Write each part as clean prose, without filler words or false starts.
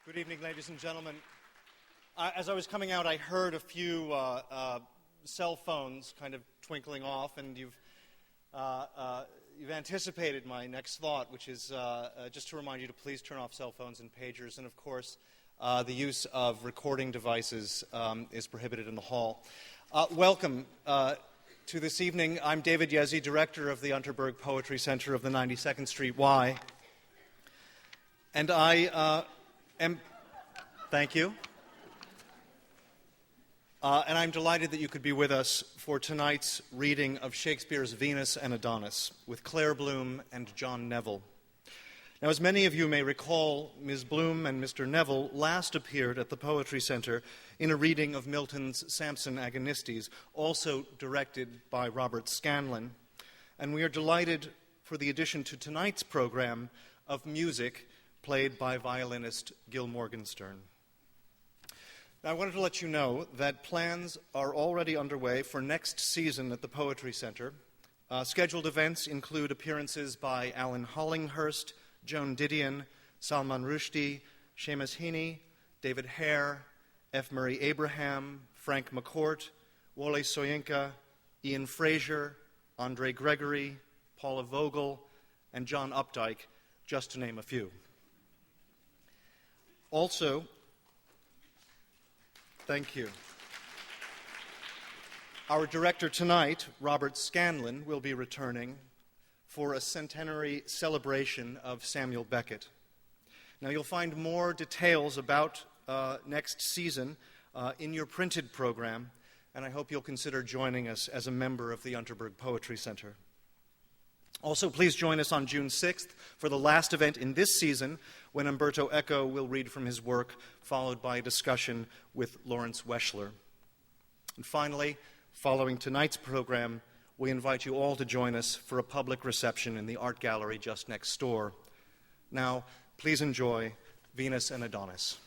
Good evening, ladies and gentlemen. As I was coming out, I heard a few cell phones kind of twinkling off, and you've anticipated my next thought, which is just to remind you to please turn off cell phones and pagers, and of course, the use of recording devices is prohibited in the hall. Welcome to this evening. I'm David Yezzi, director of the Unterberg Poetry Center of the 92nd Street Y, and I thank you. And I'm delighted that you could be with us for tonight's reading of Shakespeare's Venus and Adonis with Claire Bloom and John Neville. Now, as many of you may recall, Ms. Bloom and Mr. Neville last appeared at the Poetry Center in a reading of Milton's Samson Agonistes, also directed by Robert Scanlon. And we are delighted for the addition to tonight's program of music played by violinist Gil Morgenstern. Now, I wanted to let you know that plans are already underway for next season at the Poetry Center. Scheduled events include appearances by Alan Hollinghurst, Joan Didion, Salman Rushdie, Seamus Heaney, David Hare, F. Murray Abraham, Frank McCourt, Wole Soyinka, Ian Fraser, Andre Gregory, Paula Vogel, and John Updike, just to name a few. Also, thank you. Our director tonight, Robert Scanlon, will be returning for a centenary celebration of Samuel Beckett. Now, you'll find more details about next season in your printed program, and I hope you'll consider joining us as a member of the Unterberg Poetry Center. Also, please join us on June 6th for the last event in this season, when Umberto Eco will read from his work, followed by a discussion with Lawrence Weschler. And finally, following tonight's program, we invite you all to join us for a public reception in the art gallery just next door. Now, please enjoy Venus and Adonis.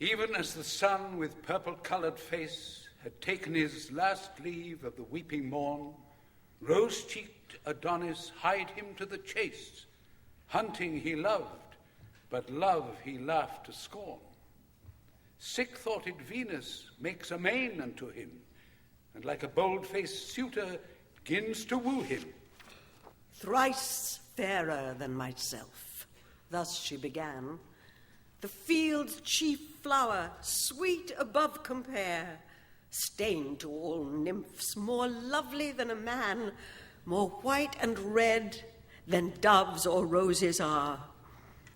Even as the sun with purple-colored face had taken his last leave of the weeping morn, rose-cheeked Adonis hied him to the chase. Hunting he loved, but love he laughed to scorn. Sick-thoughted Venus makes amain unto him, and like a bold-faced suitor begins to woo him. Thrice fairer than myself, thus she began, the field's chief flower, sweet above compare, stained to all nymphs, more lovely than a man, more white and red than doves or roses are.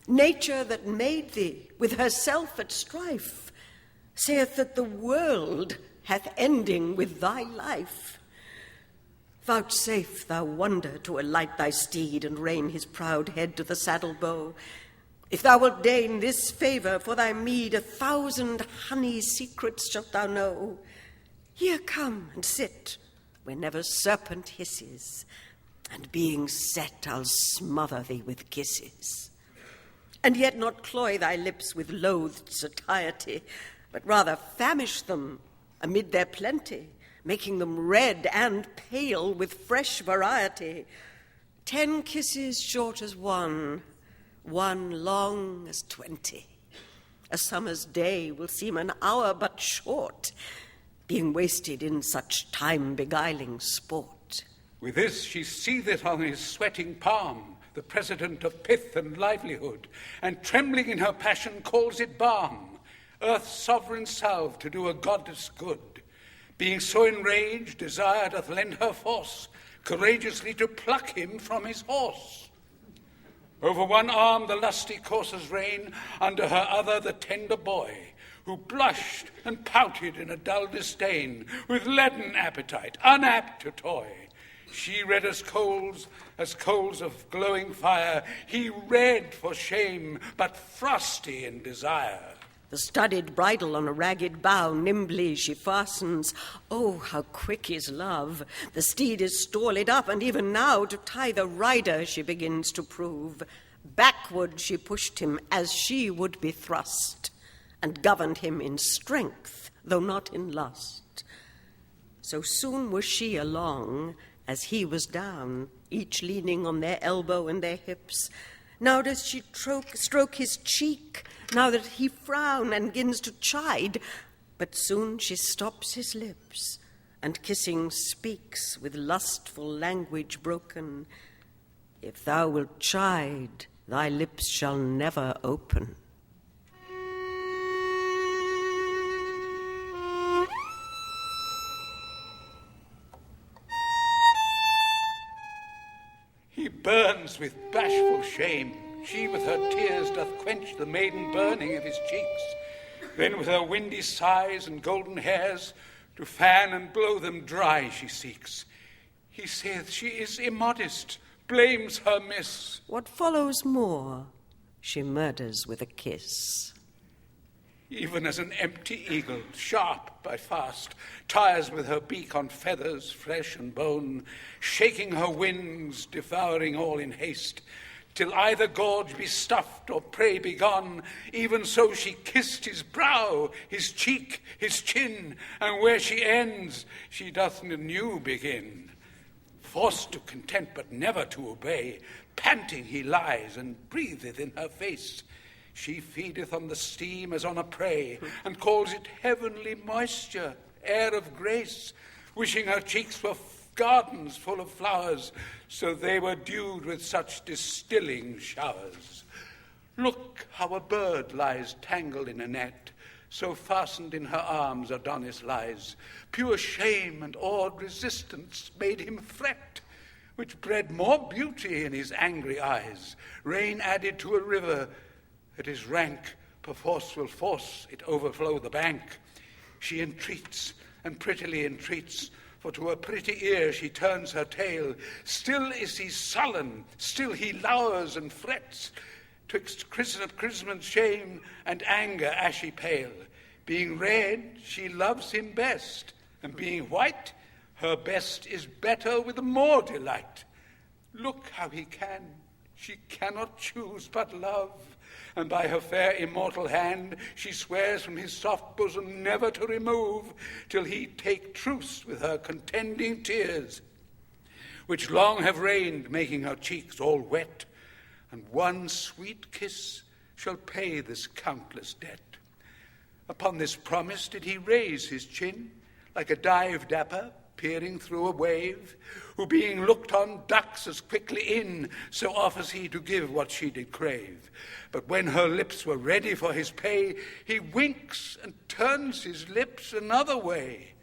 Nature that made thee, with herself at strife, saith that the world hath ending with thy life. Vouchsafe thou wonder to alight thy steed and rein his proud head to the saddle bow. If thou wilt deign this favour for thy meed, 1,000 honey secrets shalt thou know. Here come and sit where never serpent hisses, and being set I'll smother thee with kisses. And yet not cloy thy lips with loathed satiety, but rather famish them amid their plenty, making them red and pale with fresh variety. 10 kisses short as one long as 20. A summer's day will seem an hour but short, being wasted in such time-beguiling sport. With this she seetheth on his sweating palm, the president of pith and livelihood, and trembling in her passion calls it balm, earth's sovereign salve to do a goddess good. Being so enraged, desire doth lend her force, courageously to pluck him from his horse. Over one arm the lusty coursers rein, under her other the tender boy, who blushed and pouted in a dull disdain, with leaden appetite, unapt to toy. She red as coals of glowing fire, he red for shame, but frosty in desire. The studded bridle on a ragged bough nimbly she fastens. Oh, how quick is love! The steed is stalled up, and even now to tie the rider she begins to prove. Backward she pushed him as she would be thrust, and governed him in strength, though not in lust. So soon was she along, as he was down, each leaning on their elbow and their hips. Now does she stroke his cheek, now that he frown and begins to chide, but soon she stops his lips, and kissing speaks with lustful language broken. If thou wilt chide, thy lips shall never open. He burns with bashful shame. She with her tears doth quench the maiden burning of his cheeks. Then with her windy sighs and golden hairs to fan and blow them dry she seeks. He saith she is immodest, blames her miss. What follows more, she murders with a kiss. Even as an empty eagle, sharp by fast, tires with her beak on feathers, flesh and bone, shaking her wings, devouring all in haste, till either gorge be stuffed or prey be gone, even so she kissed his brow, his cheek, his chin, and where she ends, she doth anew begin. Forced to content but never to obey, panting he lies and breatheth in her face. She feedeth on the steam as on a prey, and calls it heavenly moisture, air of grace, wishing her cheeks were gardens full of flowers, so they were dewed with such distilling showers. Look how a bird lies tangled in a net, so fastened in her arms Adonis lies. Pure shame and awed resistance made him fret, which bred more beauty in his angry eyes. Rain added to a river, at his rank, perforce will force it overflow the bank. She entreats, and prettily entreats, for to a pretty ear she turns her tale. Still is he sullen, still he lowers and frets, twixt chrisman's shame and anger ashy pale. Being red, she loves him best, and being white, her best is better with more delight. Look how he can, she cannot choose but love, and by her fair immortal hand she swears from his soft bosom never to remove, till he take truce with her contending tears, which long have rained, making her cheeks all wet, and one sweet kiss shall pay this countless debt. Upon this promise did he raise his chin, like a dive dapper peering through a wave, who being looked on ducks as quickly in, so offers he to give what she did crave. But when her lips were ready for his pay, he winks and turns his lips another way,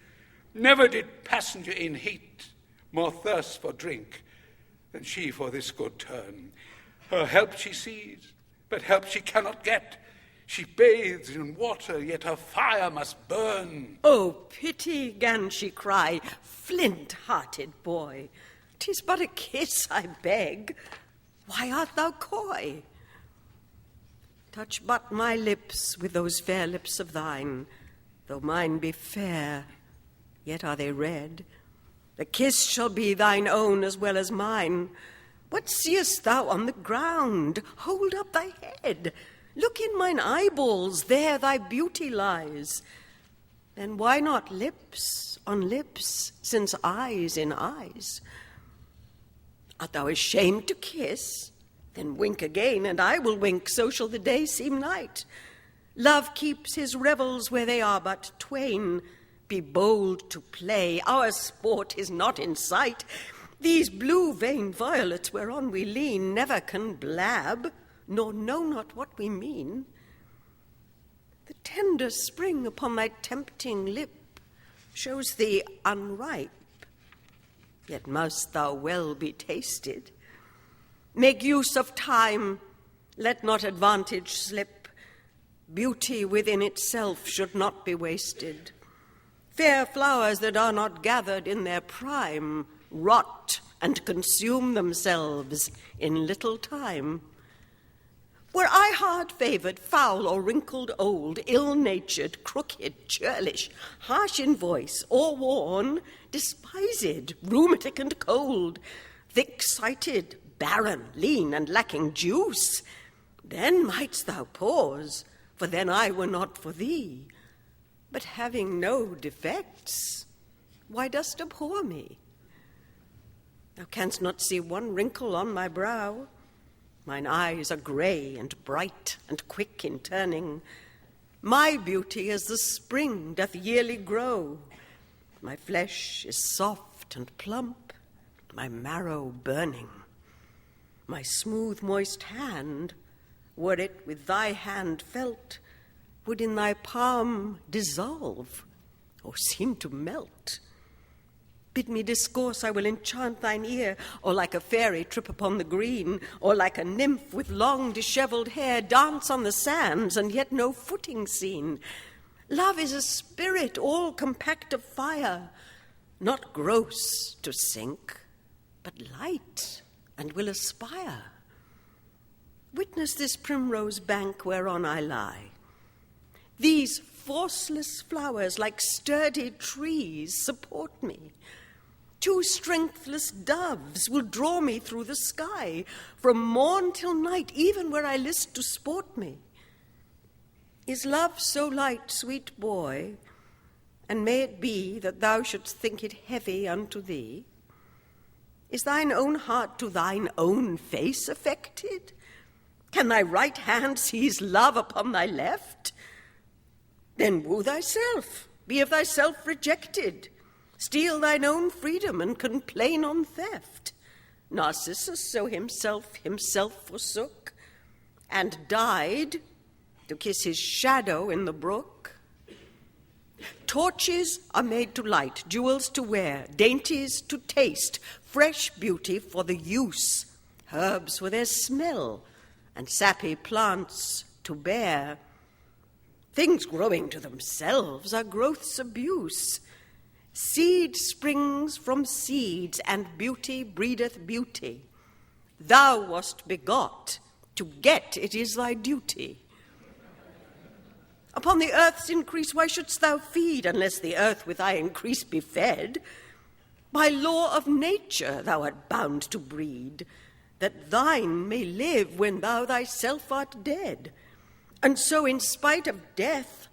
Never did passenger in heat more thirst for drink than she for this good turn. Her help she sees, but help she cannot get. She bathes in water, yet her fire must burn. Oh, pity, 'gan she cry, flint-hearted boy. 'Tis but a kiss, I beg. Why art thou coy? Touch but my lips with those fair lips of thine. Though mine be fair, yet are they red. The kiss shall be thine own as well as mine. What seest thou on the ground? Hold up thy head. Look in mine eyeballs, there thy beauty lies. Then why not lips on lips, since eyes in eyes? Art thou ashamed to kiss? Then wink again, and I will wink, so shall the day seem night. Love keeps his revels where they are but twain. Be bold to play, our sport is not in sight. These blue-veined violets whereon we lean never can blab, nor know not what we mean. The tender spring upon thy tempting lip shows thee unripe, yet must thou well be tasted. Make use of time, let not advantage slip. Beauty within itself should not be wasted. Fair flowers that are not gathered in their prime rot and consume themselves in little time. Were I hard-favoured, foul, or wrinkled old, ill-natured, crooked, churlish, harsh in voice, or worn, despised, rheumatic and cold, thick-sighted, barren, lean, and lacking juice, then mightst thou pause, for then I were not for thee. But having no defects, why dost abhor me? Thou canst not see one wrinkle on my brow. Mine eyes are grey and bright and quick in turning. My beauty as the spring doth yearly grow. My flesh is soft and plump, my marrow burning. My smooth moist hand, were it with thy hand felt, would in thy palm dissolve or seem to melt. Bid me discourse, I will enchant thine ear, or like a fairy trip upon the green, or like a nymph with long dishevelled hair dance on the sands, and yet no footing seen. Love is a spirit all compact of fire, not gross to sink, but light and will aspire. Witness this primrose bank whereon I lie. These forceless flowers, like sturdy trees, support me. Two strengthless doves will draw me through the sky, from morn till night, even where I list to sport me. Is love so light, sweet boy, and may it be that thou shouldst think it heavy unto thee? Is thine own heart to thine own face affected? Can thy right hand seize love upon thy left? Then woo thyself, be of thyself rejected. Steal thine own freedom and complain on theft. Narcissus so himself forsook, and died to kiss his shadow in the brook. Torches are made to light, jewels to wear, dainties to taste, fresh beauty for the use, herbs for their smell, and sappy plants to bear. Things growing to themselves are growth's abuse. Seed springs from seeds, and beauty breedeth beauty. Thou wast begot, to get it is thy duty. Upon the earth's increase why shouldst thou feed, unless the earth with thy increase be fed? By law of nature thou art bound to breed, that thine may live when thou thyself art dead. And so in spite of death,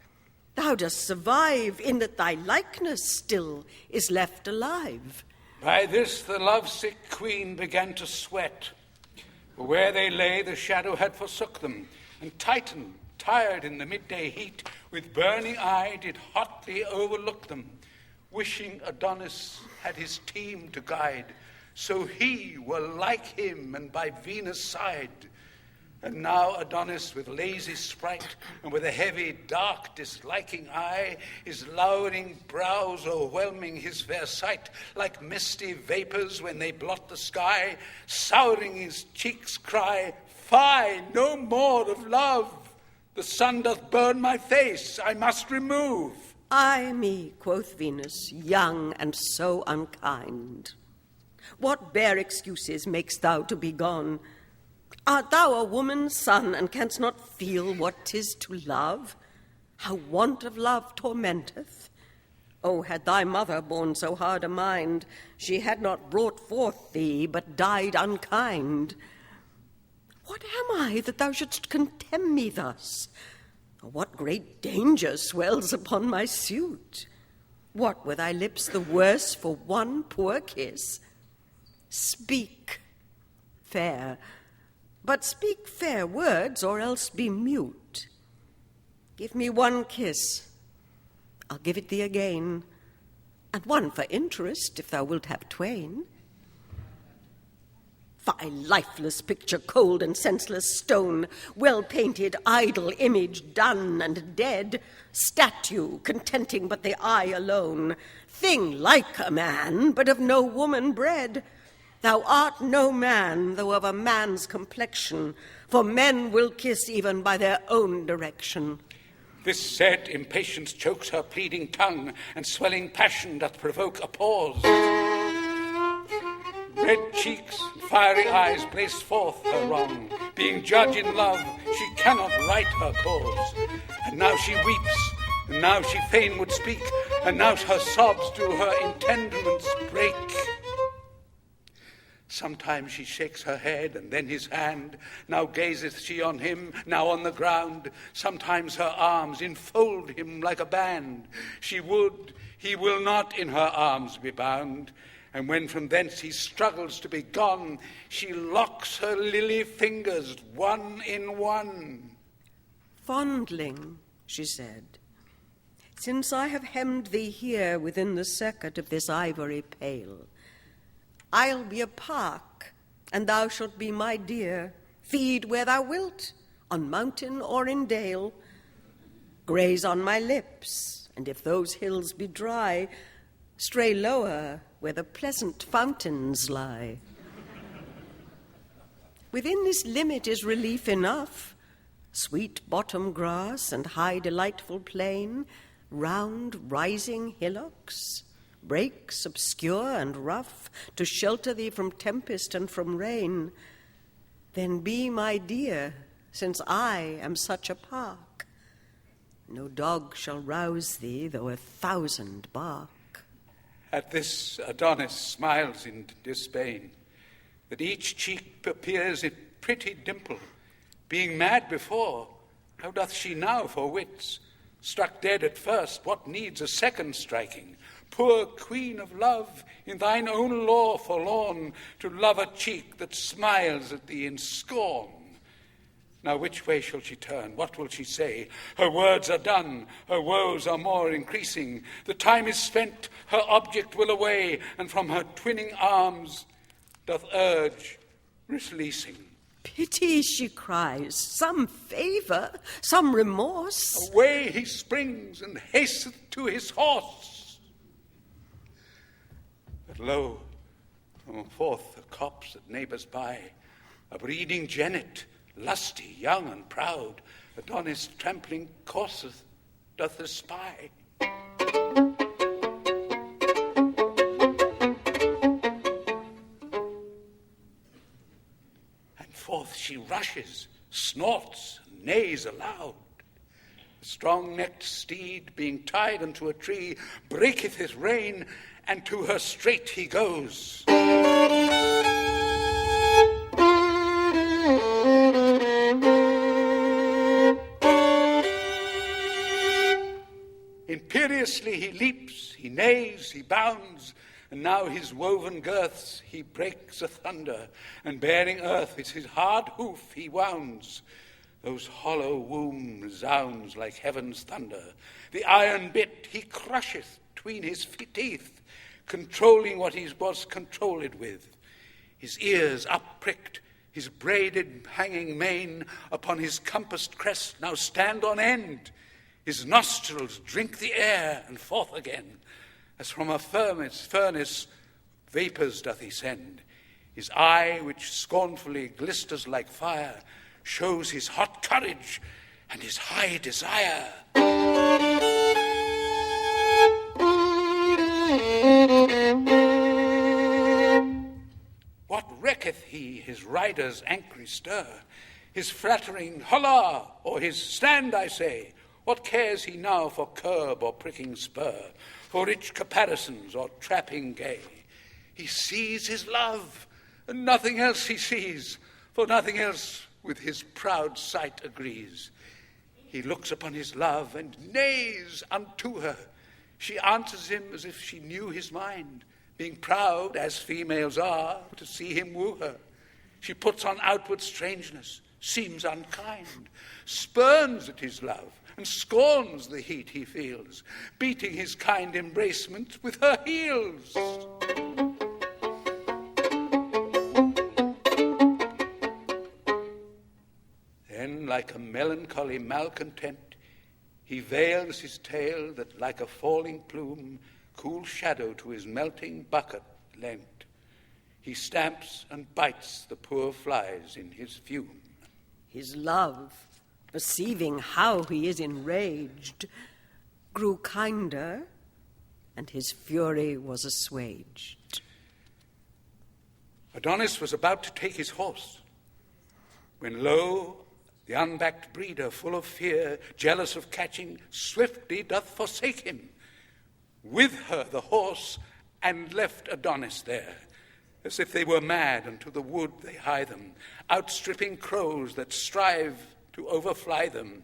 thou dost survive, in that thy likeness still is left alive. By this the lovesick queen began to sweat. For where they lay, the shadow had forsook them, and Titan, tired in the midday heat, with burning eye did hotly overlook them, wishing Adonis had his team to guide, so he were like him and by Venus' side. And now Adonis, with lazy sprite, and with a heavy, dark, disliking eye, his lowering brows overwhelming his fair sight, like misty vapours when they blot the sky, souring his cheeks cry, "Fie, no more of love! The sun doth burn my face, I must remove." "Ay me," quoth Venus, "young and so unkind. What bare excuses makest thou to be gone? Art thou a woman's son, and canst not feel what 'tis to love? How want of love tormenteth? Oh, had thy mother borne so hard a mind, she had not brought forth thee, but died unkind. What am I that thou shouldst contemn me thus? What great danger swells upon my suit? What were thy lips the worse for one poor kiss? Speak, fair, but speak fair words, or else be mute. Give me one kiss, I'll give it thee again, and one for interest, if thou wilt have twain. Thy lifeless picture, cold and senseless stone, well-painted, idle image, done and dead, statue, contenting but the eye alone, thing like a man, but of no woman bred. Thou art no man, though of a man's complexion, for men will kiss even by their own direction. This said, impatience chokes her pleading tongue, and swelling passion doth provoke a pause. Red cheeks and fiery eyes blaze forth her wrong. Being judge in love, she cannot right her cause. And now she weeps, and now she fain would speak, and now her sobs do her intendiments break. Sometimes she shakes her head, and then his hand. Now gazeth she on him, now on the ground. Sometimes her arms enfold him like a band. She would, he will not in her arms be bound. And when from thence he struggles to be gone, she locks her lily fingers one in one. Fondling, she said, since I have hemmed thee here within the circuit of this ivory pale, I'll be a park, and thou shalt be my deer. Feed where thou wilt, on mountain or in dale. Graze on my lips, and if those hills be dry, stray lower where the pleasant fountains lie. Within this limit is relief enough. Sweet bottom grass and high delightful plain, round rising hillocks, breaks obscure and rough, to shelter thee from tempest and from rain. Then be my dear, since I am such a park. No dog shall rouse thee, though 1,000 bark. At this Adonis smiles in disdain, that each cheek appears a pretty dimple. Being mad before, how doth she now for wits? Struck dead at first, what needs a second striking? Poor queen of love, in thine own law forlorn, to love a cheek that smiles at thee in scorn. Now which way shall she turn? What will she say? Her words are done, her woes are more increasing. The time is spent, her object will away, and from her twinning arms doth urge releasing. Pity, she cries, some favour, some remorse. Away he springs and hasteth to his horse. But lo, from forth the copse that neighbours by, a breeding jennet, lusty, young, and proud, Adonis trampling courseth doth espy. And forth she rushes, snorts, and neighs aloud. The strong-necked steed, being tied unto a tree, breaketh his rein, and to her straight he goes. Imperiously he leaps, he neighs, he bounds, and now his woven girths he breaks asunder, and bearing earth with his hard hoof he wounds. Those hollow womb resounds like heaven's thunder. The iron bit he crusheth between his teeth, controlling what he was controlled with. His ears up-pricked, His braided hanging mane upon his compassed crest now stand on end. His nostrils drink the air and forth again, as from a furnace vapours doth he send. His eye, which scornfully glisters like fire, shows his hot courage and his high desire. What recketh he his rider's angry stir, his flattering holla, or his stand, I say? What cares he now for curb or pricking spur, for rich caparisons or trapping gay? He sees his love, and nothing else he sees, for nothing else with his proud sight agrees. He looks upon his love and neighs unto her. She answers him as if she knew his mind, being proud, as females are, to see him woo her. She puts on outward strangeness, seems unkind, spurns at his love, and scorns the heat he feels, beating his kind embracement with her heels. Then, like a melancholy malcontent, he veils his tail that, like a falling plume, cool shadow to his melting bucket lent. He stamps and bites the poor flies in his fume. His love, perceiving how he is enraged, grew kinder, and his fury was assuaged. Adonis was about to take his horse, when lo, the unbacked breeder, full of fear, jealous of catching, swiftly doth forsake him. With her the horse, and left Adonis there, as if they were mad, and to the wood they hie them, outstripping crows that strive to overfly them.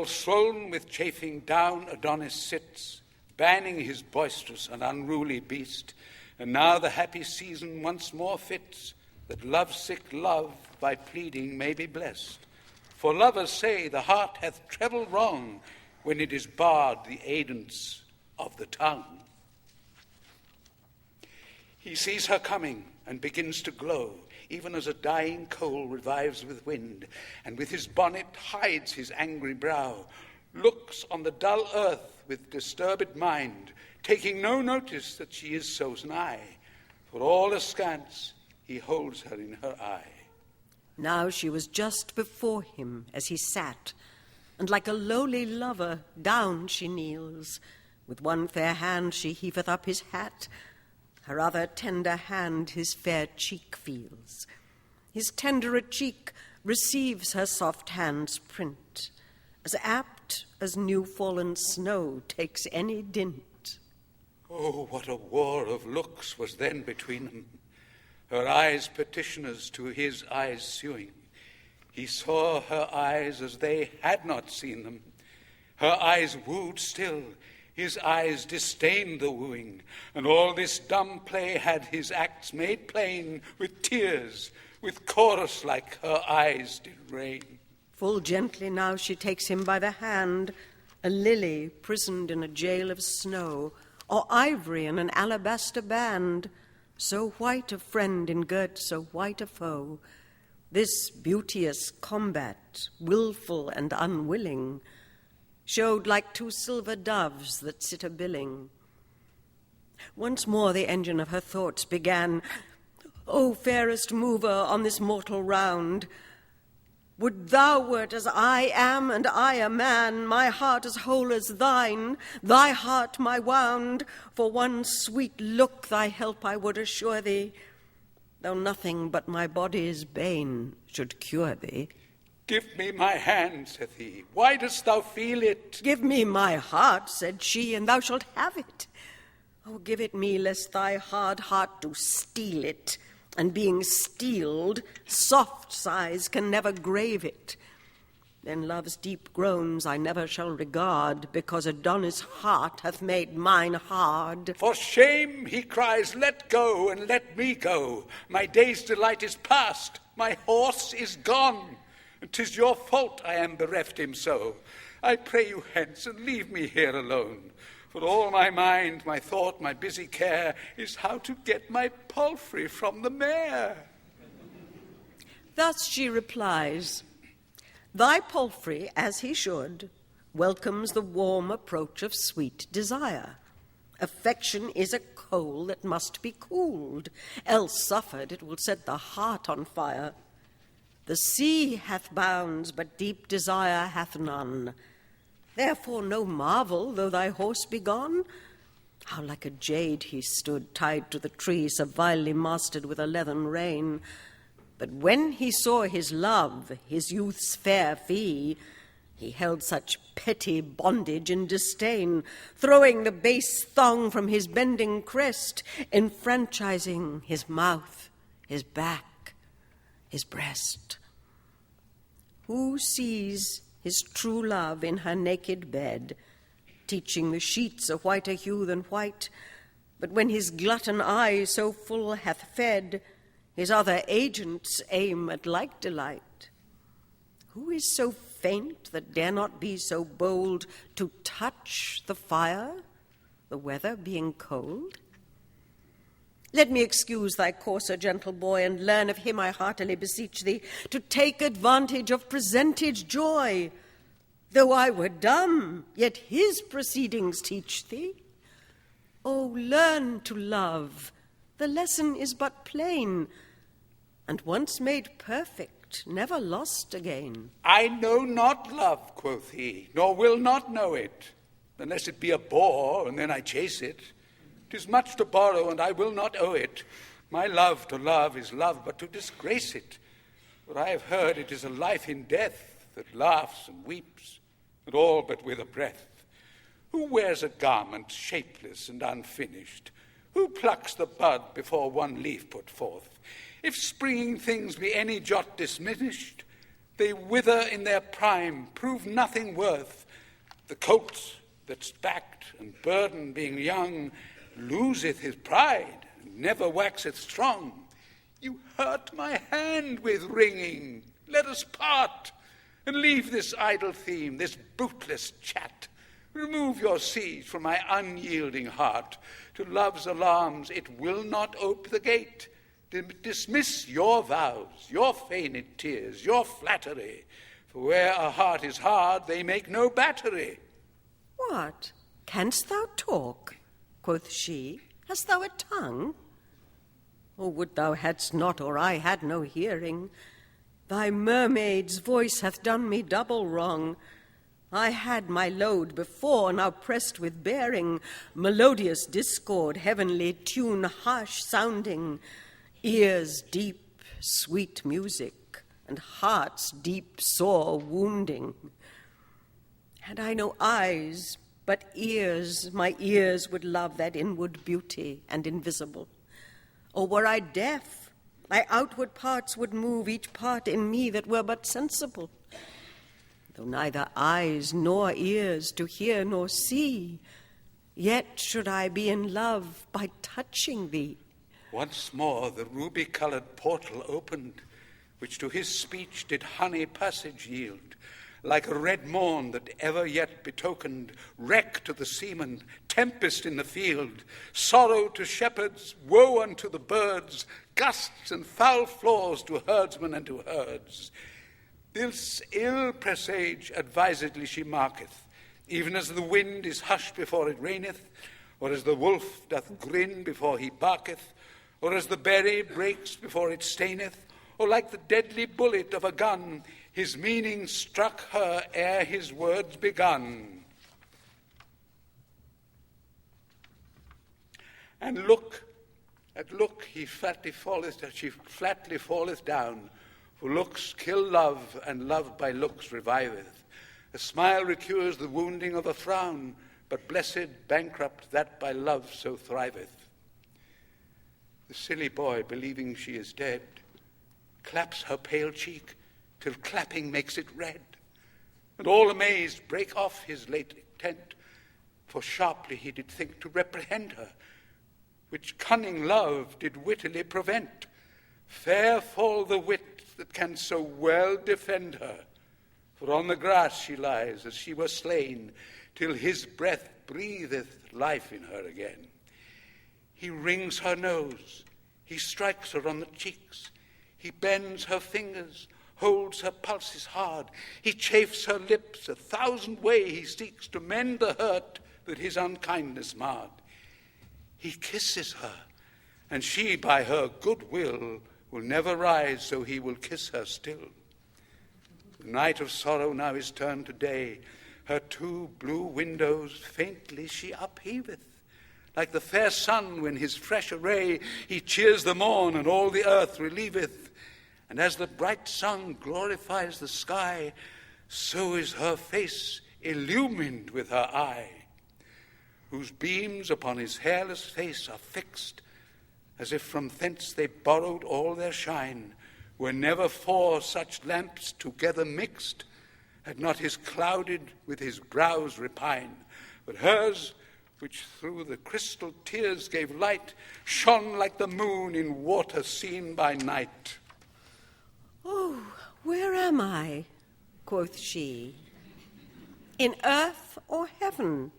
Swoln with chafing down, Adonis sits, banning his boisterous and unruly beast, and now the happy season once more fits, that love-sick love by pleading may be blessed. For lovers say the heart hath treble wrong when it is barred the aidance of the tongue. He sees her coming and begins to glow, even as a dying coal revives with wind, and with his bonnet hides his angry brow, looks on the dull earth with disturbed mind, taking no notice that she is so nigh, for all askance he holds her in her eye. Now she was just before him as he sat, and like a lowly lover down she kneels. With one fair hand she heaveth up his hat, her other tender hand his fair cheek feels. His tenderer cheek receives her soft hand's print, as apt as new-fallen snow takes any dint. Oh, what a war of looks was then between them, her eyes petitioners to his eyes suing. He saw her eyes as they had not seen them, her eyes wooed still, His eyes disdained the wooing, and all this dumb play had his acts made plain with tears, with chorus like her eyes did rain. Full gently now she takes him by the hand, a lily prisoned in a jail of snow, or ivory in an alabaster band, so white a friend ingirt so white a foe. This beauteous combat, willful and unwilling, showed like two silver doves that sit a-billing. Once more the engine of her thoughts began. O fairest mover on this mortal round, would thou wert as I am, and I a man, my heart as whole as thine, thy heart my wound. For one sweet look thy help I would assure thee, though nothing but my body's bane should cure thee. Give me my hand, saith he. Why dost thou feel it? Give me my heart, said she, and thou shalt have it. Oh, give it me, lest thy hard heart do steal it, and being steeled, soft sighs can never grave it. Then love's deep groans I never shall regard, because Adonis' heart hath made mine hard. For shame, he cries, let go and let me go. My day's delight is past, my horse is gone. 'Tis your fault I am bereft him so. I pray you hence, and leave me here alone. For all my mind, my thought, my busy care is how to get my palfrey from the mare. Thus she replies, thy palfrey, as he should, welcomes the warm approach of sweet desire. Affection is a coal that must be cooled, else suffered it will set the heart on fire. The sea hath bounds, but deep desire hath none. Therefore no marvel, though thy horse be gone. How like a jade he stood, tied to the tree, servilely mastered with a leathern rein. But when he saw his love, his youth's fair fee, he held such petty bondage in disdain, throwing the base thong from his bending crest, enfranchising his mouth, his back, his breast. Who sees his true love in her naked bed, teaching the sheets a whiter hue than white, but when his glutton eye so full hath fed, his other agents aim at like delight? Who is so faint that dare not be so bold to touch the fire, the weather being cold? Let me excuse thy courser, gentle boy, and learn of him I heartily beseech thee, to take advantage of presentage joy. Though I were dumb, yet his proceedings teach thee. Oh, learn to love, the lesson is but plain, and once made perfect, never lost again. I know not love, quoth he, nor will not know it, unless it be a boar, and then I chase it. 'Tis much to borrow, and I will not owe it. My love to love is love, but to disgrace it. For I have heard it is a life in death that laughs and weeps, and all but with a breath. Who wears a garment shapeless and unfinished? Who plucks the bud before one leaf put forth? If springing things be any jot diminished, they wither in their prime, prove nothing worth. The colt that's backed and burdened being young loseth his pride, and never waxeth strong. You hurt my hand with ringing. Let us part, and leave this idle theme, this bootless chat. Remove your siege from my unyielding heart. To love's alarms it will not ope the gate. Dismiss your vows, your feigned tears, your flattery. For where a heart is hard, they make no battery. What? Canst thou talk? Quoth she, hast thou a tongue? Oh, would thou hadst not, or I had no hearing. Thy mermaid's voice hath done me double wrong. I had my load before, now pressed with bearing, melodious discord, heavenly tune harsh sounding, ears deep, sweet music, and hearts deep, sore wounding. Had I no eyes, but ears, my ears would love that inward beauty and invisible. Or were I deaf, my outward parts would move each part in me that were but sensible. Though neither eyes nor ears to hear nor see, Yet should I be in love by touching thee. Once more the ruby-coloured portal opened, which to his speech did honey passage yield, like a red morn that ever yet betokened wreck to the seaman, tempest in the field, sorrow to shepherds, woe unto the birds, gusts and foul flaws to herdsmen and to herds. This ill presage advisedly she marketh, even as the wind is hushed before it raineth, or as the wolf doth grin before he barketh, or as the berry breaks before it staineth, or like the deadly bullet of a gun, his meaning struck her ere his words begun. And look, she flatly falleth down, for looks kill love, and love by looks reviveth. A smile recures the wounding of a frown, but blessed bankrupt that by love so thriveth. The silly boy, believing she is dead, claps her pale cheek, till clapping makes it red, and all amazed break off his late intent, for sharply he did think to reprehend her, which cunning love did wittily prevent. Fair fall the wit that can so well defend her, for on the grass she lies as she were slain, till his breath breatheth life in her again. He wrings her nose, he strikes her on the cheeks, he bends her fingers, holds her pulses hard, he chafes her lips, 1,000 ways he seeks to mend the hurt that his unkindness marred. He kisses her, and she by her good will never rise, so he will kiss her still. The night of sorrow now is turned to day, her 2 blue windows faintly she upheaveth, like the fair sun when his fresh array he cheers the morn and all the earth relieveth. And as the bright sun glorifies the sky, so is her face illumined with her eye, whose beams upon his hairless face are fixed, as if from thence they borrowed all their shine, were never 4 such lamps together mixed, had not his clouded with his brows repine, but hers, which through the crystal tears gave light, shone like the moon in water seen by night. Oh, where am I? Quoth she. In earth or heaven?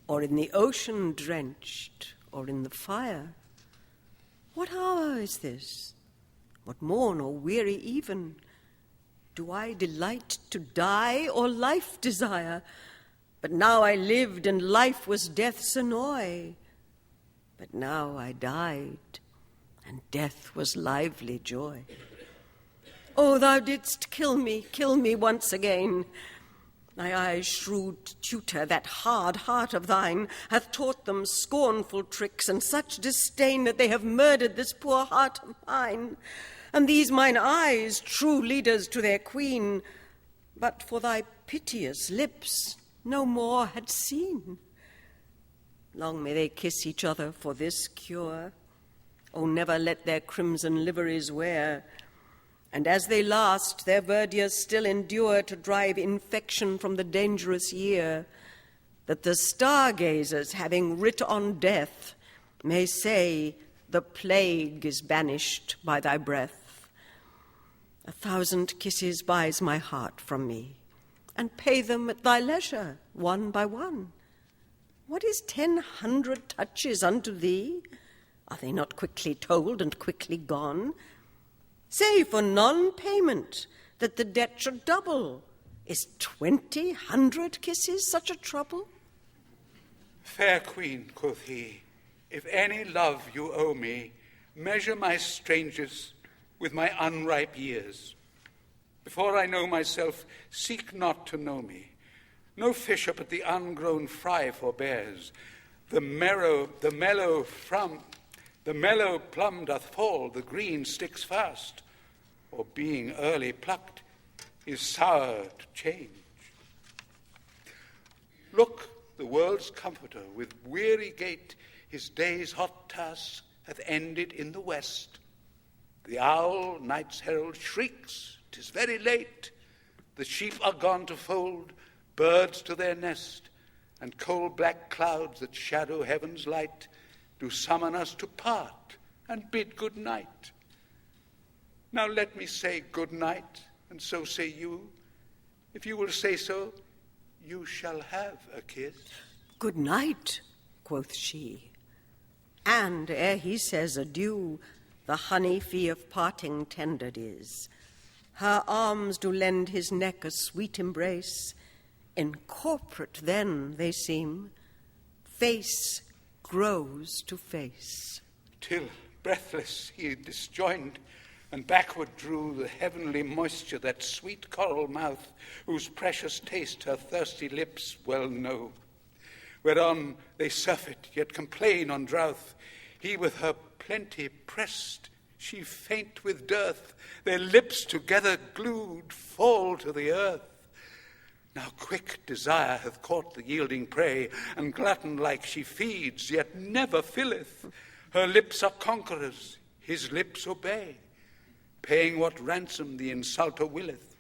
Or in the ocean drenched, or in the fire? What hour is this? What morn or weary even? Do I delight to die or life desire? But now I lived, and life was death's annoy. But now I died, and death was lively joy. Oh, thou didst kill me once again. Thy eyes' shrewd tutor, that hard heart of thine, hath taught them scornful tricks and such disdain that they have murdered this poor heart of mine. And these mine eyes, true leaders to their queen, but for thy piteous lips, no more had seen. Long may they kiss each other for this cure. Oh, never let their crimson liveries wear. And as they last, their verdures still endure to drive infection from the dangerous year, that the stargazers, having writ on death, may say, the plague is banished by thy breath. 1,000 kisses buys my heart from me, and pay them at thy leisure, one by one. What is 100 touches unto thee? Are they not quickly told and quickly gone? Say for non-payment that the debt should double. Is 200 kisses such a trouble? Fair queen, quoth he, if any love you owe me, measure my strangers with my unripe years. Before I know myself, seek not to know me. No fisher but the ungrown fry forbears. The mellow plum doth fall, the green sticks fast, or being early plucked is sour to change. Look, the world's comforter with weary gait his day's hot task hath ended in the west. The owl, night's herald, shrieks, 'tis very late. The sheep are gone to fold, birds to their nest, and coal-black clouds that shadow heaven's light do summon us to part and bid good night. Now let me say good night, and so say you. If you will say so, you shall have a kiss. Good night, quoth she. And ere he says adieu, the honey fee of parting tendered is. Her arms do lend his neck a sweet embrace. Incorporate then they seem, face grows to face. Till, breathless, he disjoined, and backward drew the heavenly moisture, that sweet coral mouth, whose precious taste her thirsty lips well know. Whereon they surfeit, yet complain on drouth. He with her plenty pressed, she faint with dearth. Their lips together glued fall to the earth. Now quick desire hath caught the yielding prey, and glutton-like she feeds, yet never filleth. Her lips are conquerors, his lips obey, paying what ransom the insulter willeth,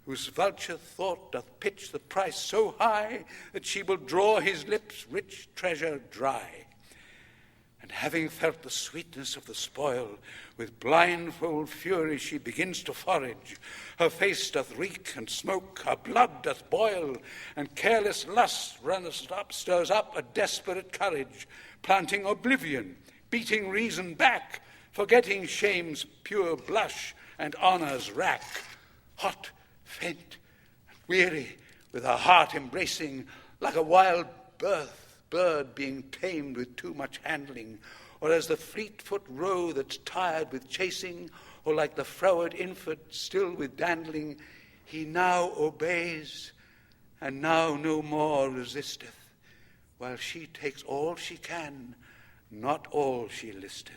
whose vulture thought doth pitch the price so high that she will draw his lips' rich treasure dry. And having felt the sweetness of the spoil, with blindfold fury she begins to forage. Her face doth reek and smoke, her blood doth boil, and careless lust stirs up a desperate courage, planting oblivion, beating reason back, forgetting shame's pure blush and honor's rack. Hot, faint, and weary, with her heart embracing, like a wild bird being tamed with too much handling, or as the fleet-foot roe that's tired with chasing, or like the froward infant still with dandling, he now obeys, and now no more resisteth, while she takes all she can, not all she listeth.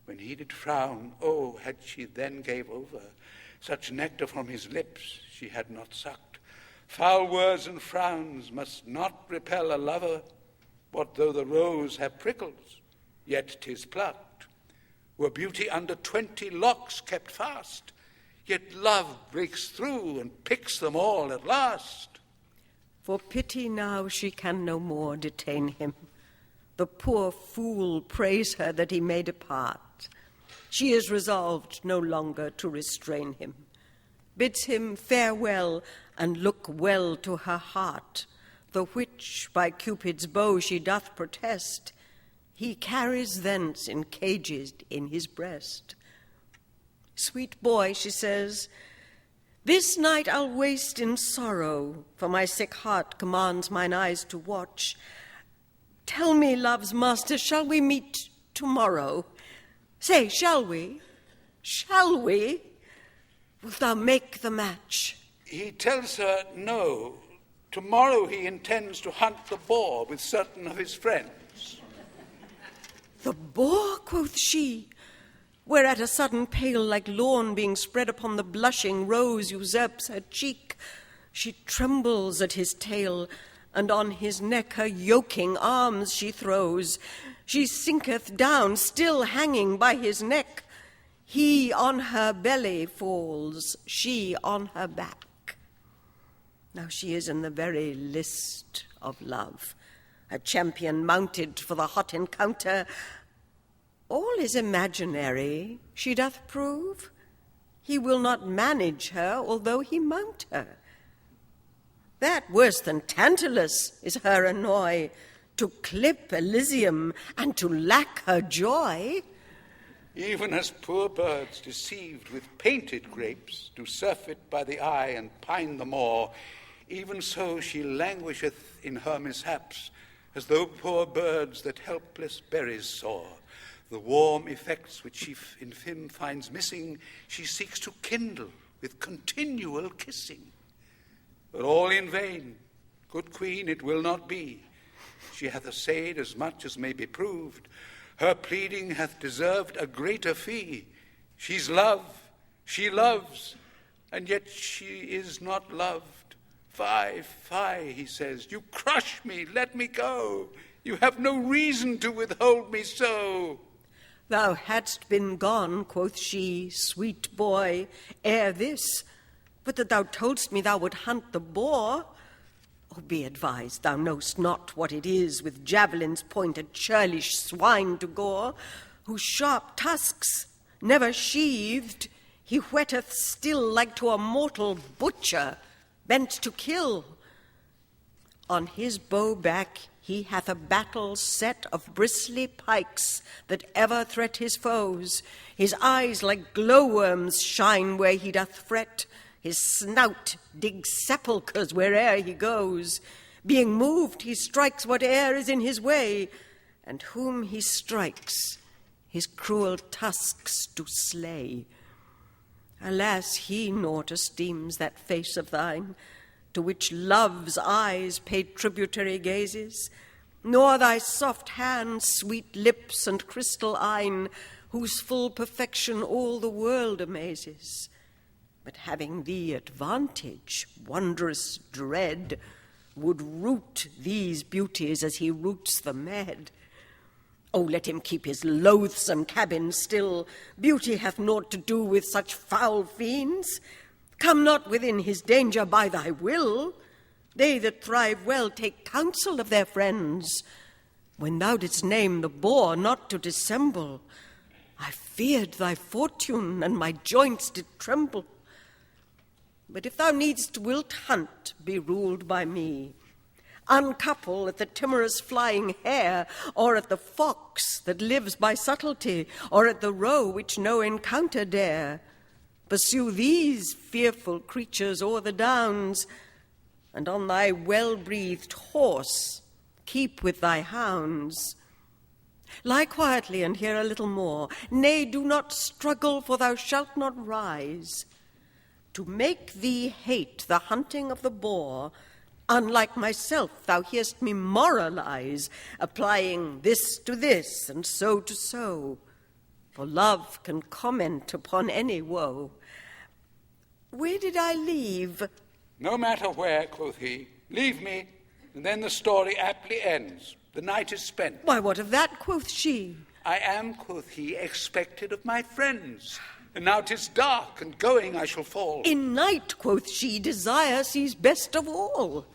When he did frown, oh, had she then gave over, such nectar from his lips she had not sucked. Foul words and frowns must not repel a lover. What though the rose have prickles, yet 'tis plucked. Were beauty under 20 locks kept fast, yet love breaks through and picks them all at last. For pity now she can no more detain him. The poor fool prays her that he may depart. She is resolved no longer to restrain him, bids him farewell and look well to her heart, the which by Cupid's bow she doth protest, he carries thence in cages in his breast. Sweet boy, she says, this night I'll waste in sorrow, for my sick heart commands mine eyes to watch. Tell me, love's master, shall we meet tomorrow? Say, shall we? Shall we? Wilt thou make the match? He tells her no. Tomorrow he intends to hunt the boar with certain of his friends. The boar, quoth she, whereat a sudden pale like lawn being spread upon the blushing rose usurps her cheek. She trembles at his tale, and on his neck her yoking arms she throws. She sinketh down, still hanging by his neck. He on her belly falls, she on her back. Now she is in the very list of love, a champion mounted for the hot encounter. All is imaginary, she doth prove. He will not manage her, although he mount her. That worse than Tantalus is her annoy, to clip Elysium and to lack her joy. Even as poor birds deceived with painted grapes do surfeit by the eye and pine the more, even so she languisheth in her mishaps, as though poor birds that helpless berries soar. The warm effects which she in him finds missing, she seeks to kindle with continual kissing. But all in vain, good queen, it will not be. She hath essayed as much as may be proved. Her pleading hath deserved a greater fee. She's love, she loves, and yet she is not loved. Fie, fie, he says, you crush me, let me go. You have no reason to withhold me so. Thou hadst been gone, quoth she, sweet boy, ere this, but that thou toldst me thou would hunt the boar. Oh, be advised, thou know'st not what it is with javelin's point a churlish swine to gore, whose sharp tusks, never sheathed, he whetteth still like to a mortal butcher bent to kill. On his bow back he hath a battle set of bristly pikes that ever threat his foes. His eyes like glowworms shine where he doth fret. His snout digs sepulchres where'er he goes. Being moved, he strikes whate'er is in his way, and whom he strikes, his cruel tusks do slay. Alas, he naught esteems that face of thine, to which love's eyes pay tributary gazes, nor thy soft hands, sweet lips, and crystal eyne, whose full perfection all the world amazes. But having thee at vantage, wondrous dread, would root these beauties as he roots the mad. Oh, let him keep his loathsome cabin still. Beauty hath naught to do with such foul fiends. Come not within his danger by thy will. They that thrive well take counsel of their friends. When thou didst name the boar not to dissemble, I feared thy fortune, and my joints did tremble. But if thou needst wilt hunt, be ruled by me. Uncouple at the timorous flying hare, or at the fox that lives by subtlety, or at the roe which no encounter dare. Pursue these fearful creatures o'er the downs, and on thy well-breathed horse keep with thy hounds. Lie quietly and hear a little more. Nay, do not struggle, for thou shalt not rise. To make thee hate the hunting of the boar, unlike myself, thou hearst me moralize, applying this to this and so to so. For love can comment upon any woe. Where did I leave? No matter where, quoth he. Leave me, and then the story aptly ends. The night is spent. Why, what of that, quoth she? I am, quoth he, expected of my friends. And now 'tis dark, and going I shall fall. In night, quoth she, desire sees best of all.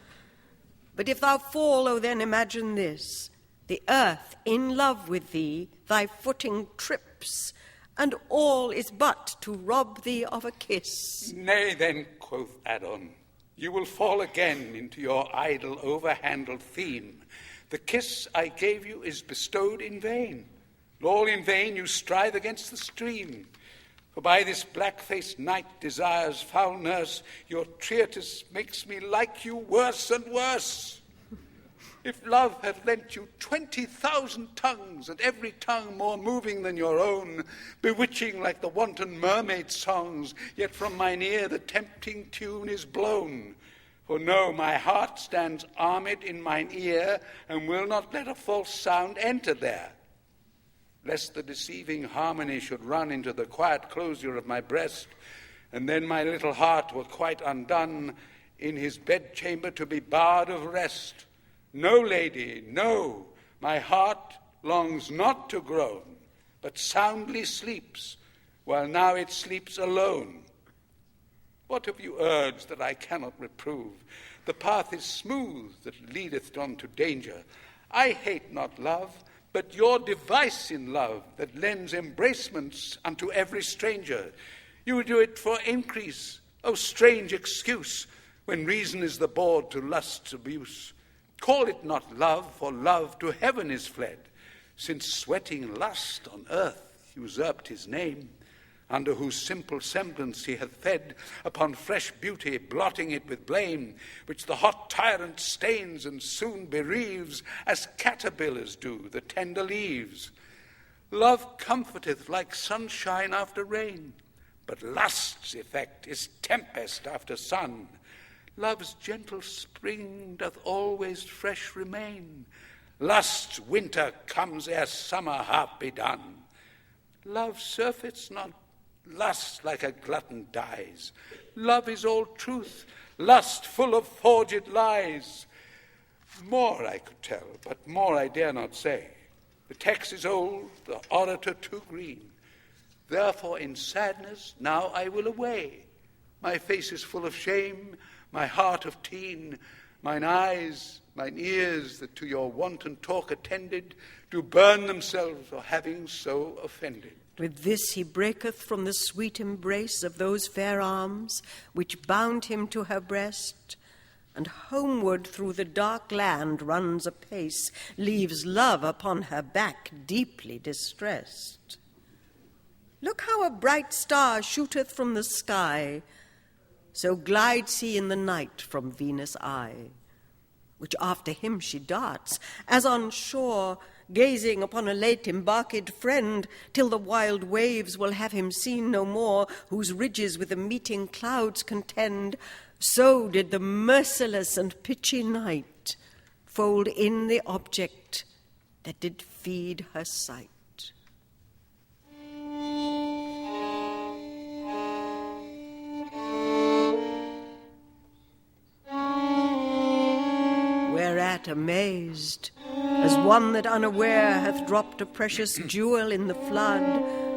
But if thou fall, oh then imagine this. The earth in love with thee, thy footing trips, and all is but to rob thee of a kiss. Nay then, quoth Adonis, you will fall again into your idle, overhandled theme. The kiss I gave you is bestowed in vain. All in vain you strive against the stream. For by this black-faced night, desire's foul nurse, your treatise makes me like you worse and worse. If love hath lent you 20,000 tongues, and every tongue more moving than your own, bewitching like the wanton mermaid songs, yet from mine ear the tempting tune is blown. For know, my heart stands armed in mine ear, and will not let a false sound enter there, lest the deceiving harmony should run into the quiet closure of my breast, and then my little heart were quite undone, in his bedchamber to be barred of rest. No, lady, no, my heart longs not to groan, but soundly sleeps, while now it sleeps alone. What have you urged that I cannot reprove? The path is smooth that leadeth on to danger. I hate not love, but your device in love that lends embracements unto every stranger. You do it for increase, O strange excuse, when reason is the board to lust's abuse. Call it not love, for love to heaven is fled, since sweating lust on earth usurped his name, under whose simple semblance he hath fed upon fresh beauty, blotting it with blame, which the hot tyrant stains and soon bereaves, as caterpillars do the tender leaves. Love comforteth like sunshine after rain, but lust's effect is tempest after sun. Love's gentle spring doth always fresh remain. Lust's winter comes ere summer half be done. Love surfeits not, lust like a glutton dies. Love is all truth, lust full of forged lies. More I could tell, but more I dare not say. The text is old, the orator too green. Therefore in sadness now I will away. My face is full of shame, my heart of teen, Mine eyes, mine ears, that to your wanton talk attended, do burn themselves for having so offended. With this he breaketh from the sweet embrace of those fair arms which bound him to her breast, and homeward through the dark land runs apace, leaves love upon her back deeply distressed. Look how a bright star shooteth from the sky, so glides he in the night from Venus' eye, which after him she darts, as on shore, gazing upon a late embarked friend, till the wild waves will have him seen no more, whose ridges with the meeting clouds contend. So did the merciless and pitchy night fold in the object that did feed her sight. Whereat amazed, as one that unaware hath dropped a precious jewel in the flood,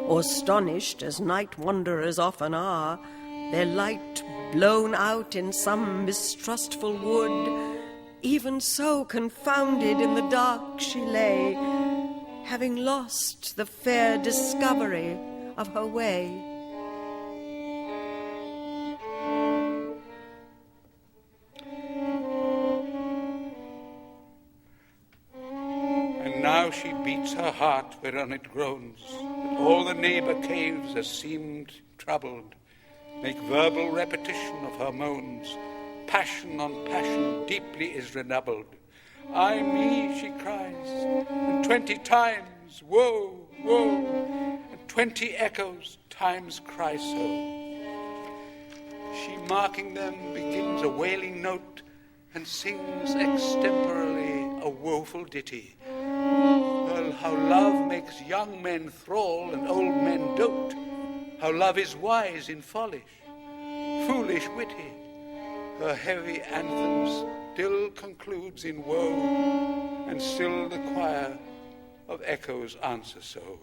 or astonished, as night wanderers often are, their light blown out in some mistrustful wood, even so confounded in the dark she lay, having lost the fair discovery of her way. Now she beats her heart whereon it groans, that all the neighbour caves as seemed troubled, make verbal repetition of her moans. Passion on passion deeply is redoubled. Ay me, she cries, and 20 times, woe, woe, and 20 echoes times cry so. She, marking them, begins a wailing note, and sings extemporally a woeful ditty. Well, how love makes young men thrall and old men dote, how love is wise in foolish witty. Her heavy anthem still concludes in woe, and still the choir of echoes answer so.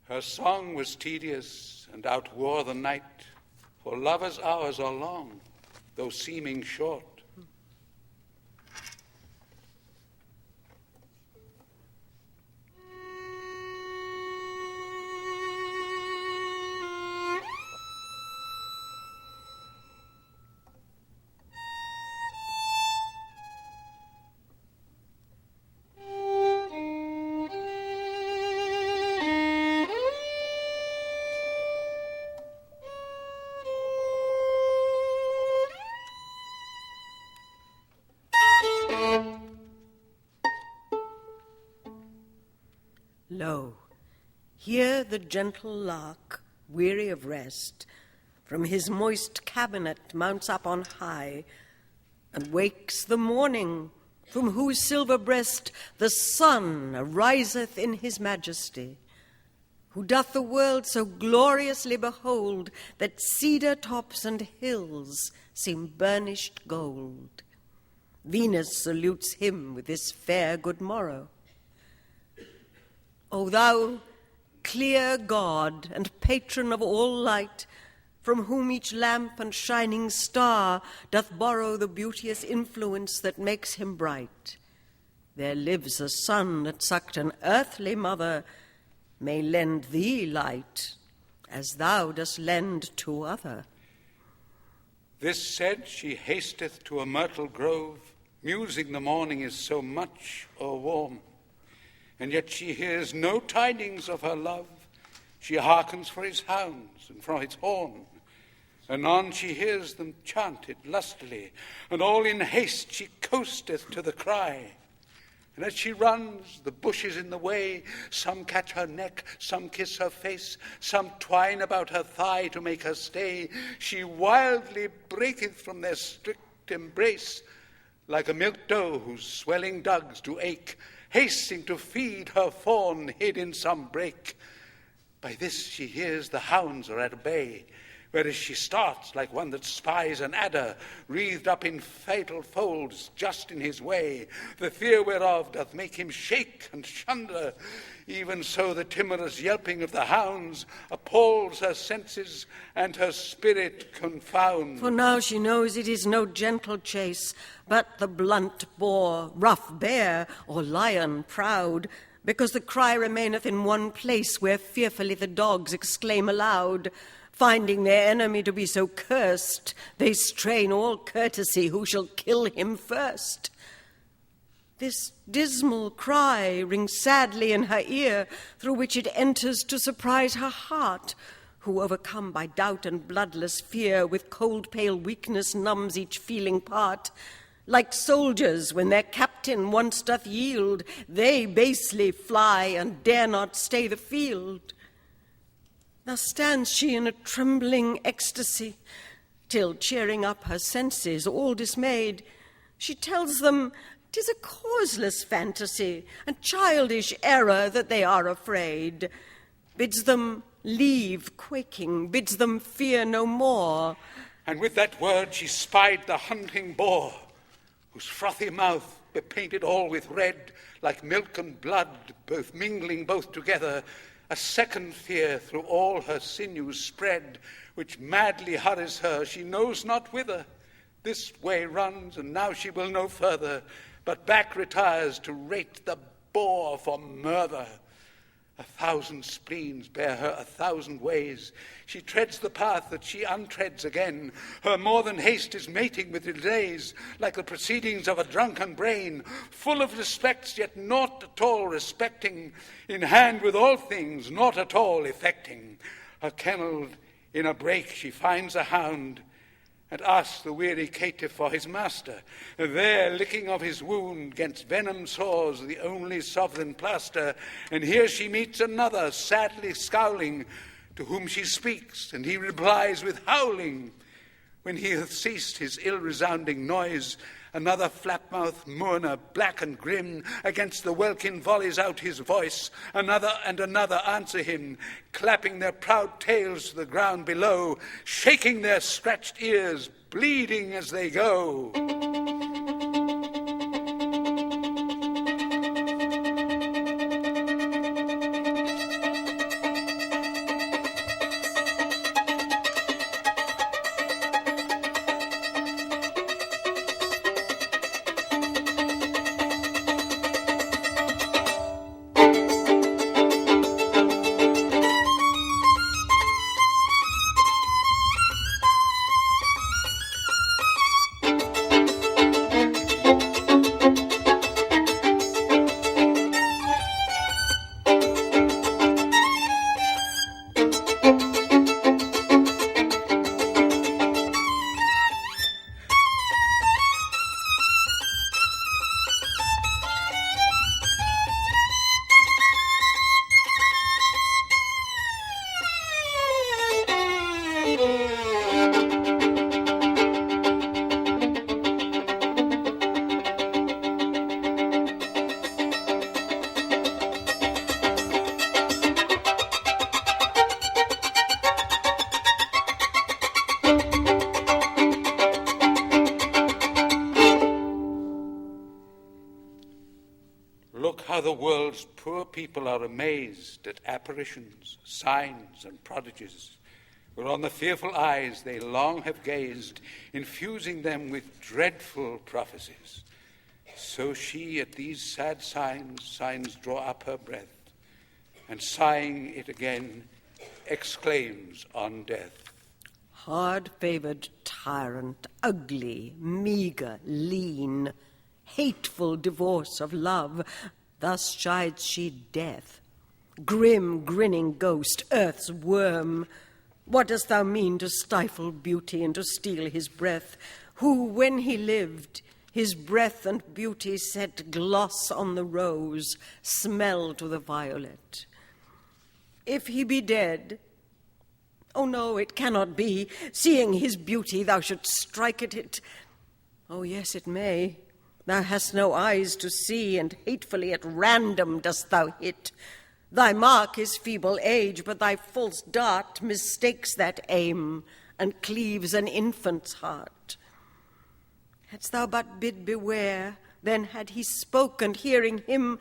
Her song was tedious and outwore the night, for lovers' hours are long, though seeming short. Lo, here the gentle lark, weary of rest, from his moist cabinet mounts up on high, and wakes the morning, from whose silver breast the sun ariseth in his majesty, who doth the world so gloriously behold that cedar tops and hills seem burnished gold. Venus salutes him with this fair good morrow. O thou clear God and patron of all light, from whom each lamp and shining star doth borrow the beauteous influence that makes him bright, there lives a son that sucked an earthly mother, may lend thee light, as thou dost lend to other. This said, she hasteth to a myrtle grove, musing the morning is so much o'erwarm, and yet she hears no tidings of her love. She hearkens for his hounds and for his horn. Anon she hears them chanted lustily, and all in haste she coasteth to the cry. And as she runs, the bushes in the way, some catch her neck, some kiss her face, some twine about her thigh to make her stay. She wildly breaketh from their strict embrace, like a milk doe whose swelling dugs do ache, hasting to feed her fawn hid in some brake. By this she hears the hounds are at bay, whereas she starts like one that spies an adder, wreathed up in fatal folds just in his way, the fear whereof doth make him shake and shudder. Even so the timorous yelping of the hounds appalls her senses, and her spirit confounds. For now she knows it is no gentle chase, but the blunt boar, rough bear, or lion proud, because the cry remaineth in one place, where fearfully the dogs exclaim aloud. Finding their enemy to be so cursed, they strain all courtesy who shall kill him first. This dismal cry rings sadly in her ear, through which it enters to surprise her heart, who, overcome by doubt and bloodless fear, with cold pale weakness numbs each feeling part. Like soldiers, when their captain once doth yield, they basely fly and dare not stay the field. Thus stands she in a trembling ecstasy, till, cheering up her senses, all dismayed, she tells them 'tis a causeless fantasy and childish error that they are afraid, bids them leave quaking, bids them fear no more. And with that word she spied the hunting boar, whose frothy mouth bepainted all with red, like milk and blood, both mingling both together. A second fear through all her sinews spread, which madly hurries her, she knows not whither. This way runs, and now she will no further, but back retires to rate the boar for murder. 1,000 spleens bear her 1,000 ways. She treads the path that she untreads again. Her more than haste is mating with delays, like the proceedings of a drunken brain, full of respects, yet not at all respecting, in hand with all things, not at all effecting. Her kennel in a brake she finds a hound, and asks the weary caitiff for his master. There, licking of his wound, 'gainst venom sores, the only sovereign plaster. And here she meets another, sadly scowling, to whom she speaks, and he replies with howling. When he hath ceased his ill-resounding noise, another flap-mouthed mourner, black and grim, against the welkin volleys out his voice. Another and another answer him, clapping their proud tails to the ground below, shaking their scratched ears, bleeding as they go. how the world's poor people are amazed at apparitions, signs, and prodigies, where on the fearful eyes they long have gazed, infusing them with dreadful prophecies. So she at these sad signs draw up her breath, and sighing it again, exclaims on death. Hard-favoured tyrant, ugly, meagre, lean, hateful divorce of love, thus chides she death. Grim, grinning ghost, earth's worm, what dost thou mean to stifle beauty and to steal his breath, who, when he lived, his breath and beauty set gloss on the rose, smell to the violet? If he be dead, oh no, it cannot be, seeing his beauty thou shouldst strike at it. Oh yes, it may. Thou hast no eyes to see, and hatefully at random dost thou hit. Thy mark is feeble age, but thy false dart mistakes that aim, and cleaves an infant's heart. Hadst thou but bid beware, then had he spoke, and hearing him,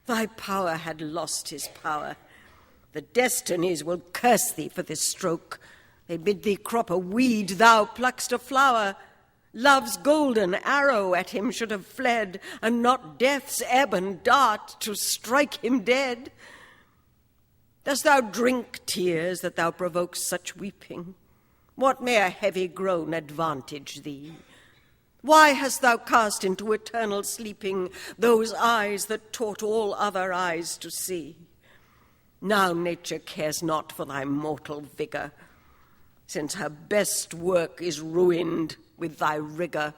thy power had lost his power. The destinies will curse thee for this stroke. They bid thee crop a weed, thou pluck'st a flower. Love's golden arrow at him should have fled, and not death's ebon dart to strike him dead. Dost thou drink tears that thou provokest such weeping? What may a heavy groan advantage thee? Why hast thou cast into eternal sleeping those eyes that taught all other eyes to see? Now nature cares not for thy mortal vigour, since her best work is ruined with thy rigour.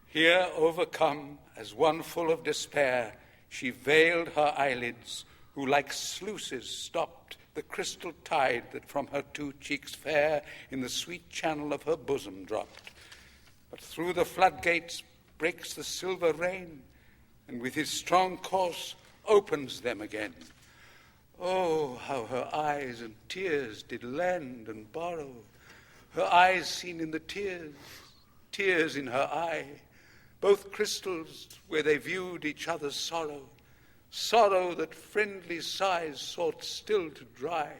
Here overcome, as one full of despair, she veiled her eyelids, who like sluices stopped the crystal tide that from her 2 cheeks fair in the sweet channel of her bosom dropped. But through the floodgates breaks the silver rain, and with his strong course opens them again. Oh, how her eyes and tears did lend and borrow, her eyes seen in the tears, tears in her eye, both crystals where they viewed each other's sorrow, sorrow that friendly sighs sought still to dry.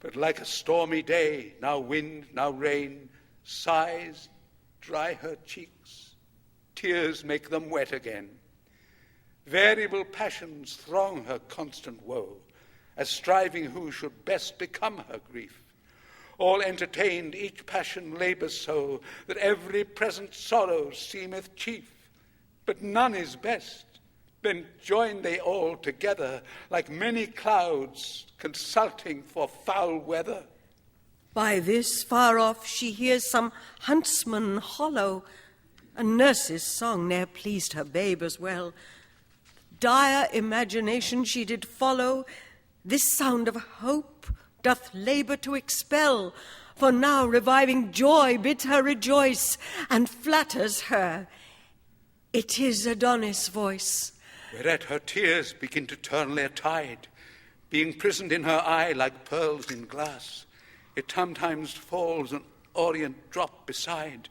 But like a stormy day, now wind, now rain, sighs dry her cheeks, tears make them wet again. Variable passions throng her constant woe, as striving who should best become her grief. All entertained, each passion labours so, that every present sorrow seemeth chief. But none is best, then join they all together, like many clouds consulting for foul weather. By this far off she hears some huntsman hollow, a nurse's song ne'er pleased her babe as well. Dire imagination she did follow, this sound of hope doth labour to expel, for now reviving joy bids her rejoice, and flatters her. It is Adonis' voice. Whereat her tears begin to turn their tide, being prisoned in her eye like pearls in glass. It sometimes falls an orient drop beside,